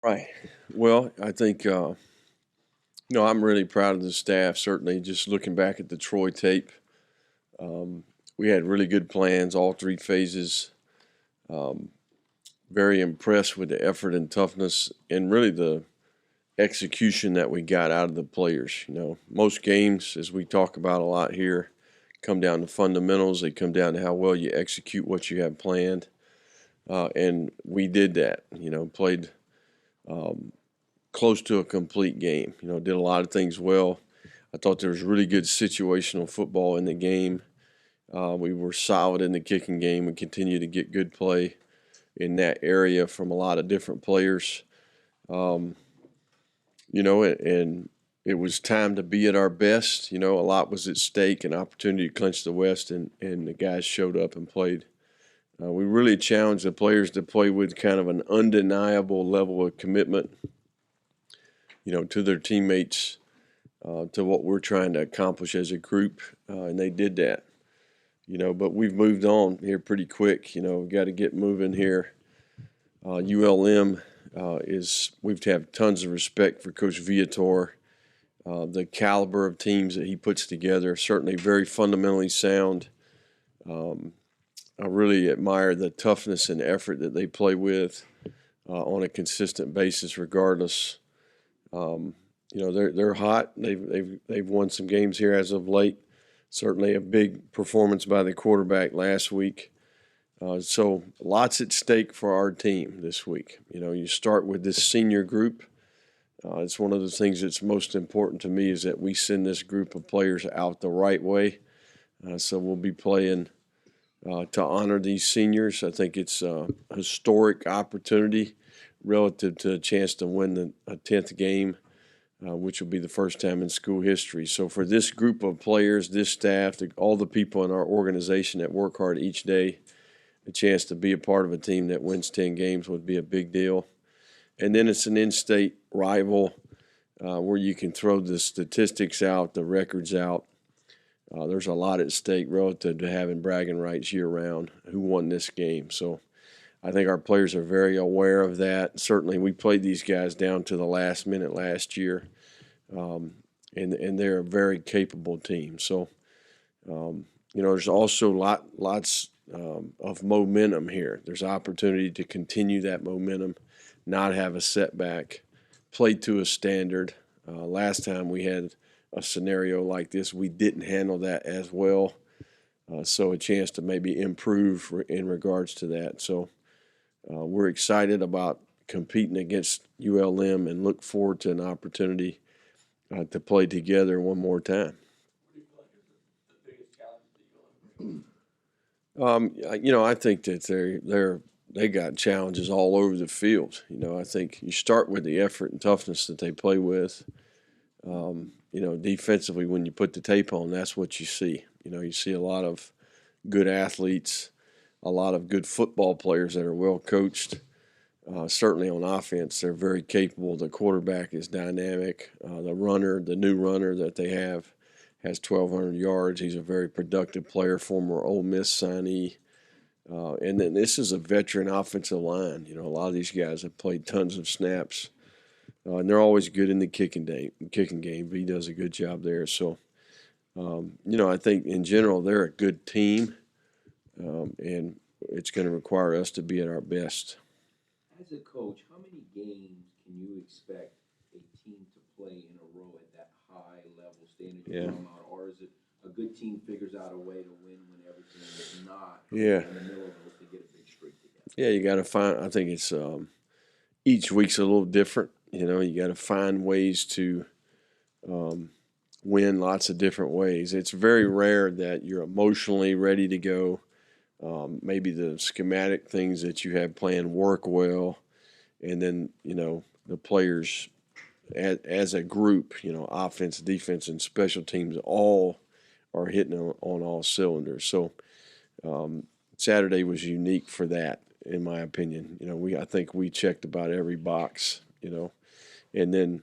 Right. Well, I think I'm really proud of the staff. Certainly, just looking back at the Troy tape, um, we had really good plans, all three phases. Um, Very impressed with the effort and toughness, and really the execution that we got out of the players. Most games, as we talk about a lot here, come down to fundamentals. They come down to how well you execute what you have planned, and we did that. Played. Um, Close to a complete game. Did a lot of things well. I thought there was really good situational football in the game. We were solid in the kicking game. We continue to get good play in that area from a lot of different players. Um, and it was time to be at our best. A lot was at stake, an opportunity to clinch the West, and the guys showed up and played. We really challenged the players to play with kind of an undeniable level of commitment, to their teammates, to what we're trying to accomplish as a group, and they did that. But we've moved on here pretty quick. We've got to get moving here. ULM we have tons of respect for Coach Viator. The caliber of teams that he puts together, certainly very fundamentally sound. I really admire the toughness and effort that they play with on a consistent basis, regardless. They're hot. They've won some games here as of late. Certainly a big performance by the quarterback last week. So lots at stake for our team this week. You start with this senior group. It's one of the things that's most important to me is that we send this group of players out the right way. So we'll be playing to honor these seniors. I think it's a historic opportunity relative to a chance to win a 10th game, which will be the first time in school history. So for this group of players, this staff, all the people in our organization that work hard each day, a chance to be a part of a team that wins 10 games would be a big deal. And then it's an in-state rival where you can throw the statistics out, the records out. There's a lot at stake relative to having bragging rights year-round, who won this game. So I think our players are very aware of that. Certainly we played these guys down to the last minute last year, and they're a very capable team. So, there's also lots of momentum here. There's opportunity to continue that momentum, not have a setback, play to a standard. Last time we had a scenario like this, we didn't handle that as well. So a chance to maybe improve in regards to that. So we're excited about competing against ULM and look forward to an opportunity to play together one more time. I think that they got challenges all over the field. I think you start with the effort and toughness that they play with. Defensively, when you put the tape on, that's what you see. You see a lot of good athletes, a lot of good football players that are well coached. Certainly on offense, they're very capable. The quarterback is dynamic. The new runner that they have, has 1,200 yards. He's a very productive player, former Ole Miss signee. And then this is a veteran offensive line. A lot of these guys have played tons of snaps. And they're always good in the kicking game. He does a good job there. So, I think in general they're a good team, and it's going to require us to be at our best. As a coach, how many games can you expect a team to play in a row at that high level standard you come out, or is it a good team figures out a way to win when everything is not in the middle of those to get a big streak together? Yeah, you got to find. I think it's each week's a little different. You got to find ways to win lots of different ways. It's very rare that you're emotionally ready to go. Maybe the schematic things that you have planned work well, and then the players as a group, offense, defense, and special teams all are hitting on all cylinders. So Saturday was unique for that, in my opinion. I think we checked about every box. And then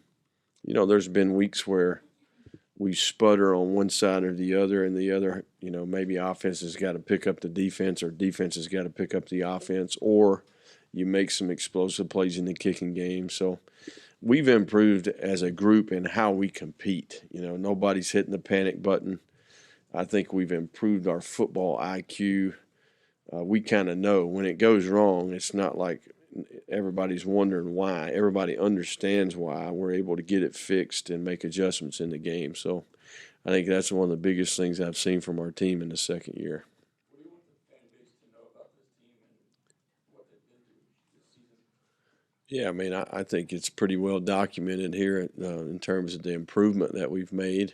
there's been weeks where we sputter on one side or the other, and the other, maybe offense has got to pick up the defense or defense has got to pick up the offense, or You make some explosive plays in the kicking game. So we've improved as a group in how we compete. Nobody's hitting the panic button. I think we've improved our football IQ. We kind of know when it goes wrong, it's not like everybody's wondering why. Everybody understands why. We're able to get it fixed and make adjustments in the game. So I think that's one of the biggest things I've seen from our team in the second year. What do you want the fan base to know about this team and what they've been through this season? Yeah, I mean, I think it's pretty well documented here in terms of the improvement that we've made.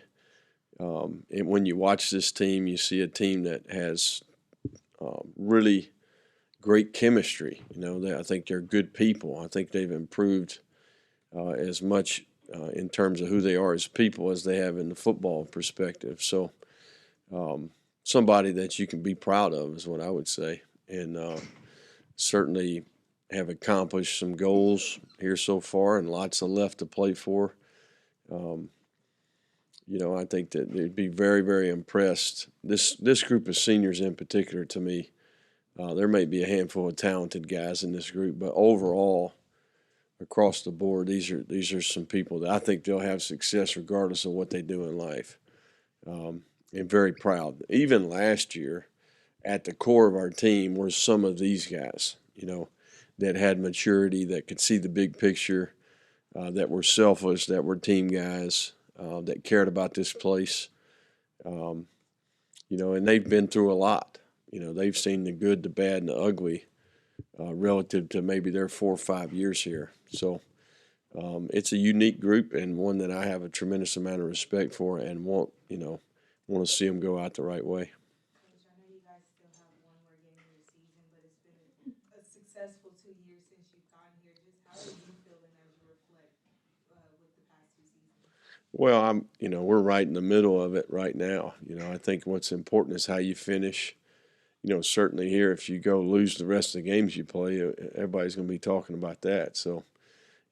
And when you watch this team, you see a team that has really great chemistry. I think they're good people. I think they've improved as much in terms of who they are as people as they have in the football perspective. So somebody that you can be proud of is what I would say. And certainly have accomplished some goals here so far and lots of left to play for. I think that they'd be very, very impressed. This group of seniors in particular, to me, there may be a handful of talented guys in this group, but overall, across the board, these are some people that I think they'll have success regardless of what they do in life. And very proud. Even last year, at the core of our team were some of these guys, that had maturity, that could see the big picture, that were selfless, that were team guys, that cared about this place. And they've been through a lot. They've seen the good, the bad, and the ugly relative to maybe their 4 or 5 years here. So it's a unique group and one that I have a tremendous amount of respect for and want to see them go out the right way. Coach, I know you guys still have one more game in the season, but it's been a successful 2 years since you've gotten here. Just how are you feeling as you reflect with the past 2 seasons? Well, we're right in the middle of it right now. I think what's important is how you finish. Certainly here, if you go lose the rest of the games you play, everybody's going to be talking about that. So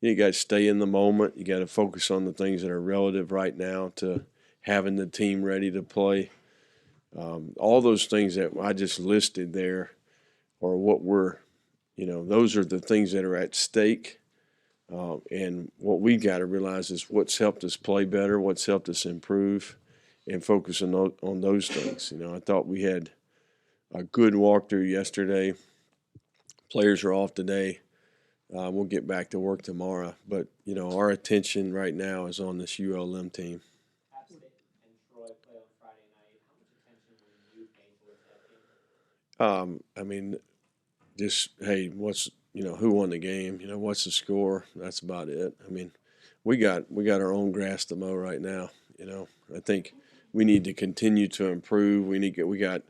you got to stay in the moment. You got to focus on the things that are relative right now to having the team ready to play. All those things that I just listed there are what those are the things that are at stake. And what we got to realize is what's helped us play better, what's helped us improve, and focus on those things. I thought we had a good walkthrough yesterday. Players are off today. We'll get back to work tomorrow. But, our attention right now is on this ULM team. App State and Troy play on Friday night. How much attention will you pay towards that game? Just, hey, who won the game? What's the score? That's about it. We got our own grass to mow right now. I think we need to continue to improve. We got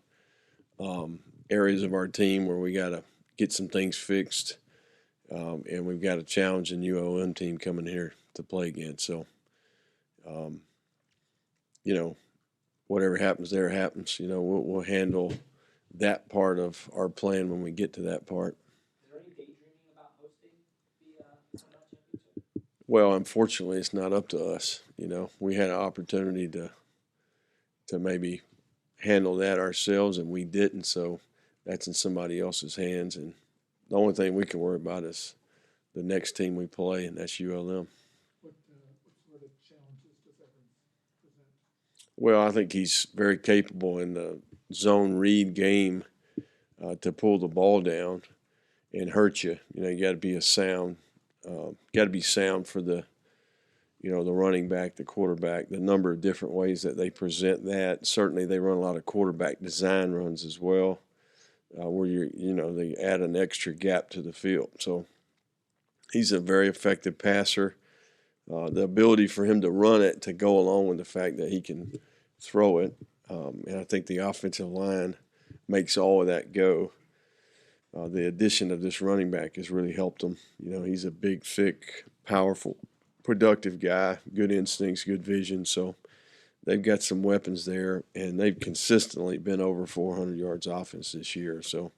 areas of our team where we got to get some things fixed, and we've got a challenging ULM team coming here to play against. So, whatever happens there happens. We'll handle that part of our plan when we get to that part. Is there any daydreaming about hosting the Sun Championship? Well, unfortunately, it's not up to us. We had an opportunity to maybe handle that ourselves, and we didn't. So that's in somebody else's hands. And the only thing we can worry about is the next team we play, and that's ULM. What sort of challenges does Evans present? Well, I think he's very capable in the zone read game to pull the ball down and hurt you. You got to be sound for the the running back, the quarterback, the number of different ways that they present that. Certainly, they run a lot of quarterback design runs as well, where they add an extra gap to the field. So he's a very effective passer. The ability for him to run it to go along with the fact that he can throw it, and I think the offensive line makes all of that go. The addition of this running back has really helped him. He's a big, thick, powerful, productive guy, good instincts, good vision. So they've got some weapons there, and they've consistently been over 400 yards offense this year. So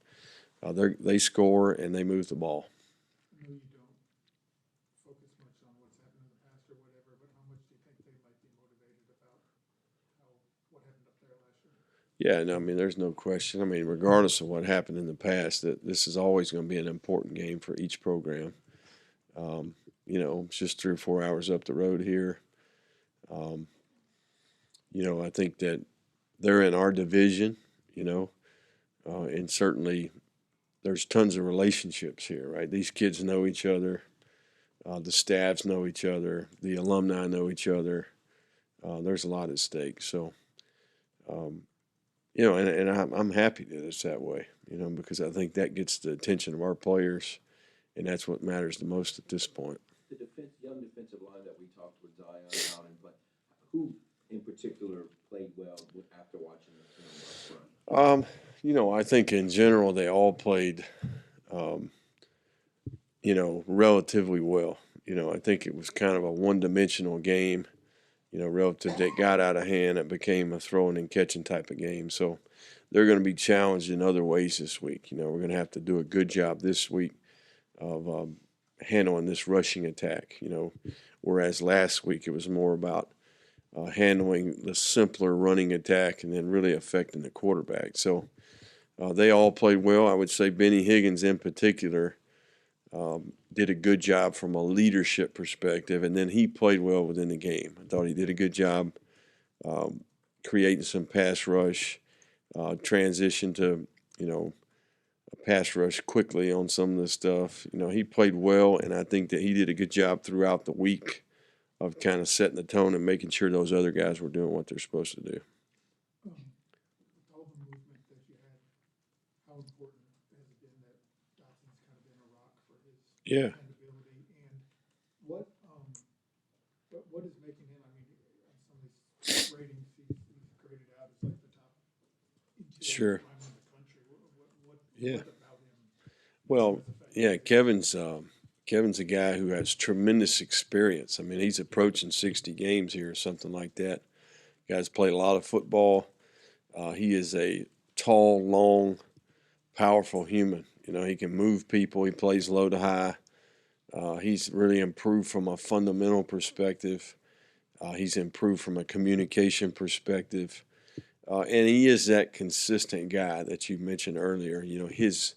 they score and they move the ball. I know you don't focus much on what's happened in the past or whatever, but how much do you think they might be motivated about what happened up there last year? Yeah, no, I mean, there's no question. I mean, regardless of what happened in the past, that this is always going to be an important game for each program. It's just 3 or 4 hours up the road here. Um, I think that they're in our division, and certainly there's tons of relationships here, right? These kids know each other. The staffs know each other. The alumni know each other. There's a lot at stake. So, um, and I'm happy that it's that way, because I think that gets the attention of our players, and that's what matters the most at this point. The young defensive line that we talked with Zion out, but who in particular played well after watching the film up front? I think in general they all played, relatively well. I think it was kind of a one-dimensional game, relative that got out of hand. It became a throwing and catching type of game. So they're going to be challenged in other ways this week. We're going to have to do a good job this week of handling this rushing attack, whereas last week it was more about handling the simpler running attack and then really affecting the quarterback. So they all played well. I would say Benny Higgins in particular did a good job from a leadership perspective, and then he played well within the game. I thought he did a good job creating some pass rush, transition to, a pass rush quickly on some of the stuff. He played well, and I think that he did a good job throughout the week of kind of setting the tone and making sure those other guys were doing what they're supposed to do. With all the movement that you had, how important has it been that Dotson's kind of been a rock for his dependability? And what is making him? I mean, on some of these ratings, he's graded out as like the top Sure. lineman in the country. What Yeah. about him? Well, yeah, Kevin's a guy who has tremendous experience. I mean, he's approaching 60 games here or something like that. Guy's played a lot of football. He is a tall, long, powerful human. He can move people. He plays low to high. He's really improved from a fundamental perspective. He's improved from a communication perspective. And he is that consistent guy that you mentioned earlier. His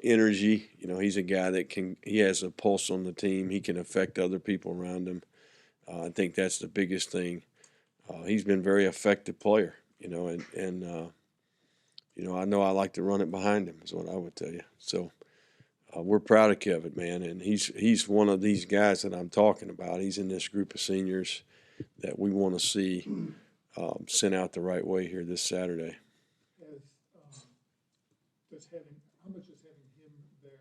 energy. He's a guy that he has a pulse on the team. He can affect other people around him. I think that's the biggest thing. He's been a very effective player, and I know I like to run it behind him is what I would tell you. So we're proud of Kevin, man, and he's one of these guys that I'm talking about. He's in this group of seniors that we want to see sent out the right way here this Saturday. How much is having him there?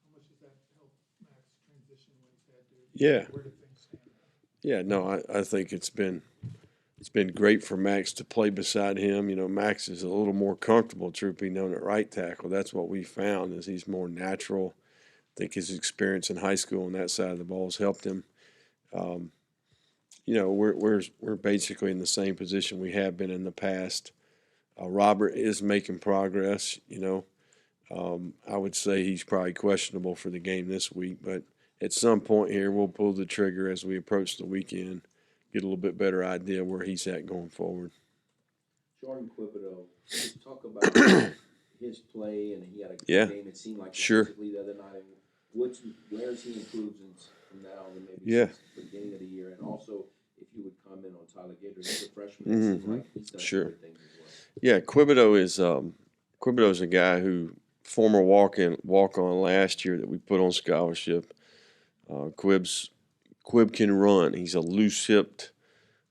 How much does that help Max transition when he's had to? Yeah. Where do things stand? Yeah, no, I think it's been great for Max to play beside him. Max is a little more comfortable, truth be known, at right tackle. That's what we found is he's more natural. I think his experience in high school on that side of the ball has helped him. We're basically in the same position we have been in the past. Robert is making progress. I would say he's probably questionable for the game this week, but at some point here we'll pull the trigger as we approach the weekend, get a little bit better idea where he's at going forward. Jordan Quibido, just talk about his play, and he had a good game. It seemed like defensively the other night. Where has he improved from now to maybe since the beginning of the year? And also, if you would comment on Tyler Gator, he's a freshman. It seems like he's done good things as well. Yeah, Quibido is a guy who former walk-on last year that we put on scholarship. Quib can run. He's a loose-hipped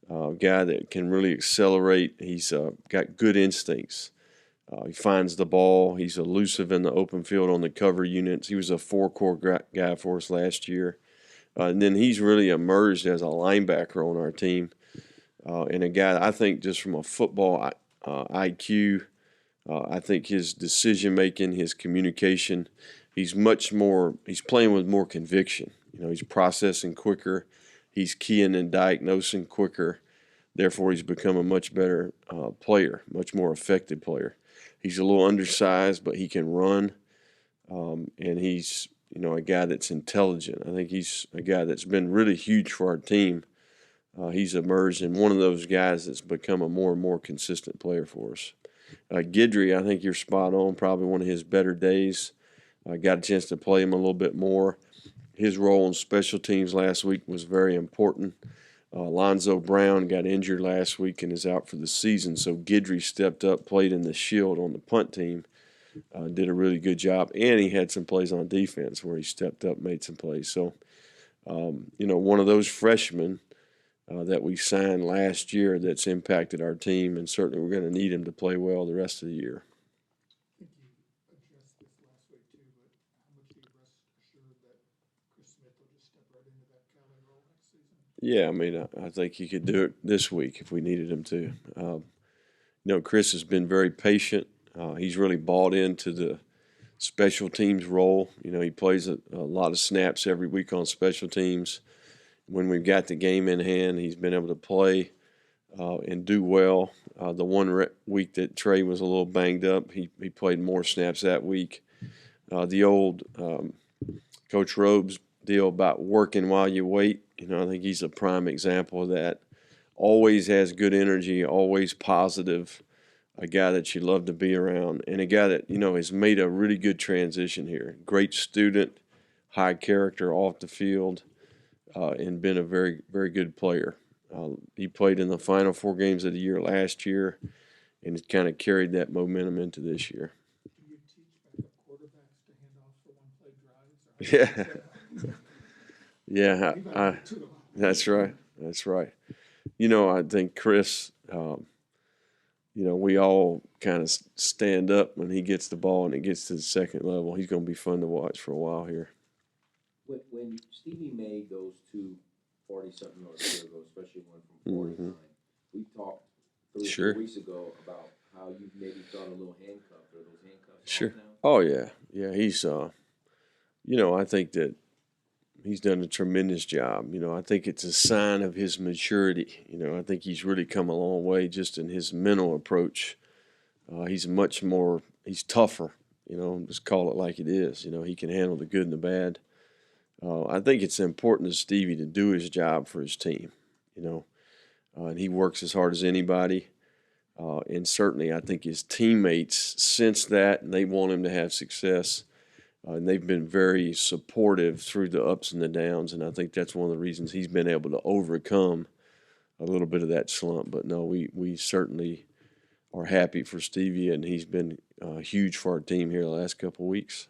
guy that can really accelerate. He's got good instincts. He finds the ball. He's elusive in the open field on the cover units. He was a four-core guy for us last year. And then he's really emerged as a linebacker on our team. And a guy, I think, just from a football IQ, I think his decision-making, his communication, he's playing with more conviction. He's processing quicker. He's keying and diagnosing quicker. Therefore, he's become a much better player, much more effective player. He's a little undersized, but he can run. And he's, a guy that's intelligent. I think he's a guy that's been really huge for our team he's emerged in one of those guys that's become a more and more consistent player for us. Guidry, I think you're spot on, probably one of his better days. I got a chance to play him a little bit more. His role in special teams last week was very important. Lonzo Brown got injured last week and is out for the season, so Guidry stepped up, played in the shield on the punt team, did a really good job, and he had some plays on defense where he stepped up, made some plays. So, one of those freshmen that we signed last year that's impacted our team, and certainly we're going to need him to play well the rest of the year. I think you addressed this last week too, but how much do you rest assured that Chris Smith will just step right into that Kelly role next season? Yeah, I mean, I think he could do it this week if we needed him to. Chris has been very patient. He's really bought into the special teams role. He plays a lot of snaps every week on special teams. When we've got the game in hand, he's been able to play and do well. The one week that Trey was a little banged up, he played more snaps that week. The old Coach Robe's deal about working while you wait, I think he's a prime example of that. Always has good energy, always positive, a guy that you love to be around, and a guy that, has made a really good transition here. Great student, high character off the field, and been a very, very good player. He played in the final 4 games of the year last year, and has kind of carried that momentum into this year. Do you teach backup quarterbacks to hand off for one-play drives? Yeah, that's right. That's right. I think Chris, we all kind of stand up when he gets the ball and it gets to the second level. He's going to be fun to watch for a while here. When Stevie made those 2 40-something yards field goals, especially one from 49, we talked 3 or 4 weeks ago about how you maybe thought a little handcuffed. Are those handcuffs Sure. off now? Oh, yeah. Yeah, he's, I think that he's done a tremendous job. I think it's a sign of his maturity. I think he's really come a long way just in his mental approach. He's he's tougher, just call it like it is. He can handle the good and the bad. I think it's important to Stevie to do his job for his team, and he works as hard as anybody. And certainly I think his teammates sense that, and they want him to have success. And they've been very supportive through the ups and the downs, and I think that's one of the reasons he's been able to overcome a little bit of that slump. But no, we certainly are happy for Stevie, and he's been huge for our team here the last couple of weeks.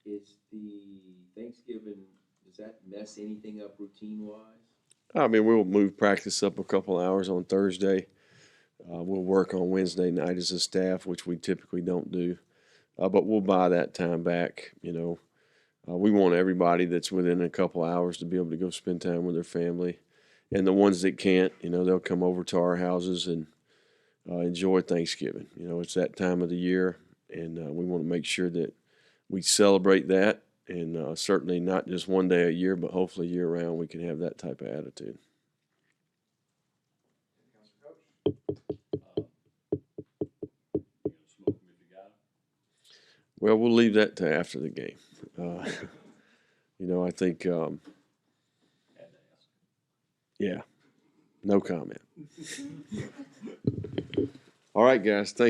Is the Thanksgiving, does that mess anything up routine-wise? I mean, we'll move practice up a couple hours on Thursday. We'll work on Wednesday night as a staff, which we typically don't do. But we'll buy that time back, We want everybody that's within a couple hours to be able to go spend time with their family. And the ones that can't, they'll come over to our houses and enjoy Thanksgiving. It's that time of the year, and we want to make sure that we celebrate that. And certainly not just one day a year, but hopefully year-round we can have that type of attitude. Well, we'll leave that to after the game. I think, yeah, no comment. All right, guys, thank you.